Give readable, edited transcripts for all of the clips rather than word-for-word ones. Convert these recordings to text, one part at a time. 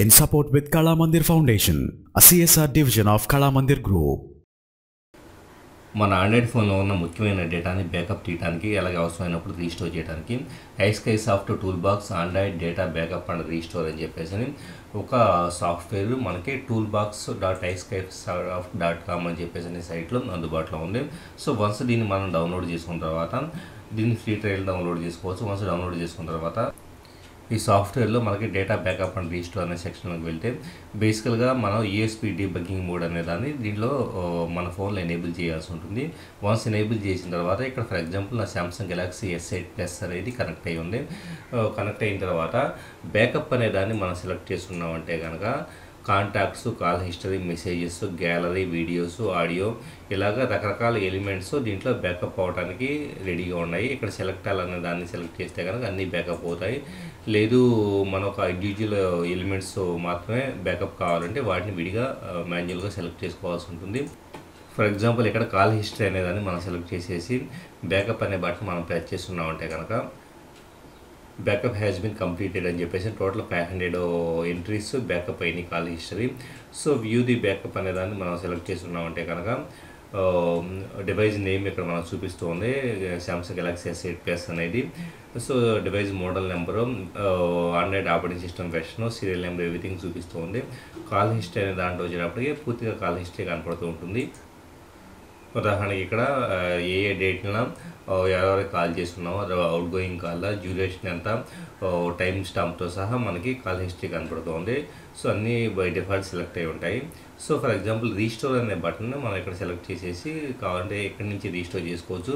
in support with Kala Mandir Foundation, a CSR division of Kala Mandir Group. మన Android ఫోన్లో ఉన్న ముఖ్యమైన డేటాని బ్యాకప్ తీయడానికి అలాగే అవసరమైనప్పుడు రీస్టోర్ చేయడానికి iSkysoft tool box Android data backup and restore అని చెప్పేసి ఒక సాఫ్ట్వేర్ మనకి toolbox.iSkySoft.com అని చెప్పేసి సైట్లో అందుబాటులో ఉంది. సో వన్స్ దీన్ని మనం డౌన్లోడ్ చేసుకున్న తర్వాత దీన్ని ఫ్రీ ట్రయల్ డౌన్లోడ్ చేసుకోవచ్చు. వన్స్ డౌన్లోడ్ చేసుకున్న తర్వాత ఈ సాఫ్ట్వేర్లో మనకి డేటా బ్యాకప్ అండ్ రీస్టోర్ అనే సెక్షన్లోకి వెళ్తే బేసికల్గా మనం యూఎస్పీ డీబగ్గింగ్ మోడ్ అనే దాన్ని దీంట్లో మన ఫోన్లో ఎనేబుల్ చేయాల్సి ఉంటుంది. వన్స్ ఎనేబుల్ చేసిన తర్వాత ఇక్కడ ఫర్ ఎగ్జాంపుల్ నా సామ్సంగ్ గెలాక్సీ S8+ అనేది కనెక్ట్ అయ్యి ఉంది. కనెక్ట్ అయిన తర్వాత బ్యాకప్ అనే దాన్ని మనం సెలెక్ట్ చేసుకున్నామంటే కనుక contacts, call history, messages, gallery, videos, audio ఇలాగ రకరకాల ఎలిమెంట్స్ దీంట్లో బ్యాకప్ అవడానికి రెడీగా ఉన్నాయి. ఇక్కడ సెలెక్ట్ అనే దాన్ని సెలెక్ట్ చేస్తే కనుక అన్నీ బ్యాకప్ అవుతాయి. లేదు మన ఒక ఇండివిజువల్ ఎలిమెంట్స్ మాత్రమే బ్యాకప్ కావాలంటే వాటిని విడిగా మాన్యువల్గా సెలెక్ట్ చేసుకోవాల్సి ఉంటుంది. ఫర్ ఎగ్జాంపుల్ ఇక్కడ కాల్ హిస్టరీ అనేదాన్ని మనం సెలెక్ట్ చేసేసి బ్యాకప్ అనే బటన్ మనం ప్రెస్ చేస్తున్నామంటే కనుక బ్యాకప్ హ్యాస్ బీన్ కంప్లీటెడ్ అని చెప్పేసి టోటల్ 500 ఎంట్రీస్ బ్యాకప్ అయినాయి call history. So view the backup అనేదాన్ని మనం సెలెక్ట్ చేస్తున్నామంటే కనుక డివైస్ నేమ్ ఇక్కడ మనం చూపిస్తుంది సామ్సంగ్ గెలాక్సీ S8+ అనేది. So device model number, Android operating system version, serial number everything చూపిస్తుంది. కాల్ హిస్టరీ అనే దాంట్లో వచ్చేటప్పటికి పూర్తిగా కాల్ హిస్టరీ కనపడుతూ ఉంటుంది. ఉదాహరణకి ఇక్కడ ఏ డేట్న ఎవరెవరికి కాల్ చేస్తున్నామో అవుట్ గోయింగ్ కాల్, డ్యూరేషన్ ఎంత, టైం స్టాంప్తో సహా మనకి కాల్ హిస్టరీ కనపడుతుంది. సో అన్నీ బై డిఫాల్ట్ సెలెక్ట్ అయి ఉంటాయి. సో ఫర్ ఎగ్జాంపుల్ రీస్టోర్ అనే బటన్ మనం ఇక్కడ సెలెక్ట్ చేసేసి కావాలంటే ఇక్కడి నుంచి రీస్టోర్ చేసుకోవచ్చు.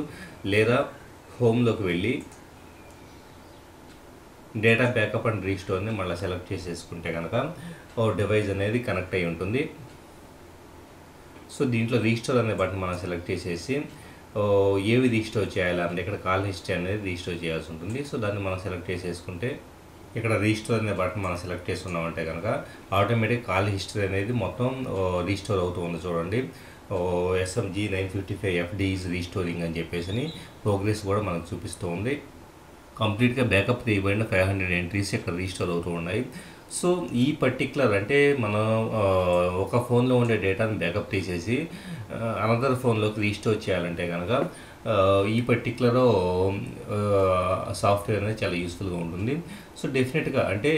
లేదా హోమ్లోకి వెళ్ళి డేటా బ్యాకప్ అండ్ రీస్టోర్ని మళ్ళీ సెలెక్ట్ చేసేసుకుంటే కనుక డివైస్ అనేది కనెక్ట్ అయి ఉంటుంది. సో దీంట్లో రీస్టోర్ అనే బటన్ మనం సెలెక్ట్ చేసేసి ఏవి రీస్టోర్ చేయాలంటే ఇక్కడ కాల్ హిస్టరీ అనేది రీస్టోర్ చేయాల్సి ఉంటుంది. సో దాన్ని మనం సెలెక్ట్ చేసేసుకుంటే ఇక్కడ రీస్టోర్ అనే బటన్ మనం సెలెక్ట్ చేసుకున్నామంటే కనుక ఆటోమేటిక్ కాల్ హిస్టరీ అనేది మొత్తం రీస్టోర్ అవుతూ ఉంది. చూడండి SMG 955FD ఈజ్ రీస్టోరింగ్ అని చెప్పేసి ప్రోగ్రెస్ కూడా మనకు చూపిస్తూ ఉంది. కంప్లీట్గా బ్యాకప్ తీయబడిన 500 ఎంట్రీస్ ఇక్కడ రీస్టోర్ అవుతూ ఉన్నాయి. సో ఈ పర్టిక్యులర్ అంటే మనం ఒక ఫోన్లో ఉండే డేటాను బ్యాకప్ తీసేసి అనదర్ ఫోన్లోకి రీస్టోర్ చేయాలంటే కనుక ఈ పర్టిక్యులర్ సాఫ్ట్వేర్ అనేది చాలా యూస్ఫుల్గా ఉంటుంది. సో డెఫినెట్గా అంటే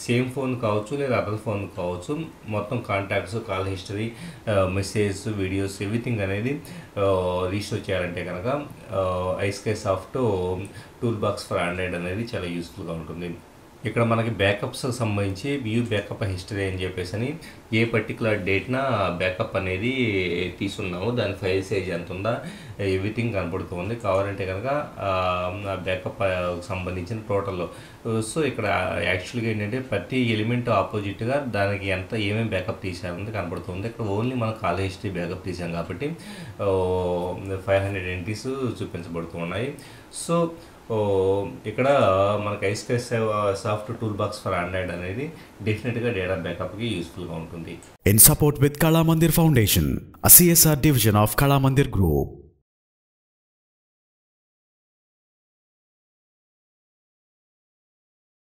సేమ్ ఫోన్ కావచ్చు లేదా అదర్ ఫోన్ కావచ్చు, మొత్తం contacts, call history, message, videos everything అనేది రీస్టోర్ చేయాలంటే కనుక iSkysoft tool box for Android అనేది చాలా యూస్ఫుల్గా ఉంటుంది. ఇక్కడ మనకి బ్యాకప్స్ సంబంధించి వ్యూ బ్యాకప్ హిస్టరీ అని చెప్పేసి ఏ పర్టికులర్ డేట్న బ్యాకప్ అనేది తీసుకున్నామో దాని ఫైల్ సైజ్ ఎంత ఉందా ఎవ్రీథింగ్ కనపడుతుంది. కావాలంటే కనుక బ్యాకప్ సంబంధించిన టోటల్. సో ఇక్కడ యాక్చువల్గా ఏంటంటే ప్రతి ఎలిమెంట్ ఆపోజిట్గా దానికి ఎంత ఏమేమి బ్యాకప్ తీసామని కనపడుతుంది. ఇక్కడ ఓన్లీ మనం కాల్ హిస్టరీ బ్యాకప్ తీసాం కాబట్టి 500 ఎంట్రీస్ చూపించబడుతూ ఉన్నాయి. సో ఇక్కడ మనకి iSkysoft tool box for Android అనేది డెఫినెట్గా డేటా బ్యాకప్కి యూస్ఫుల్గా ఉంటుంది. In support with Kala Mandir Foundation, a CSR division of Kala Mandir Group.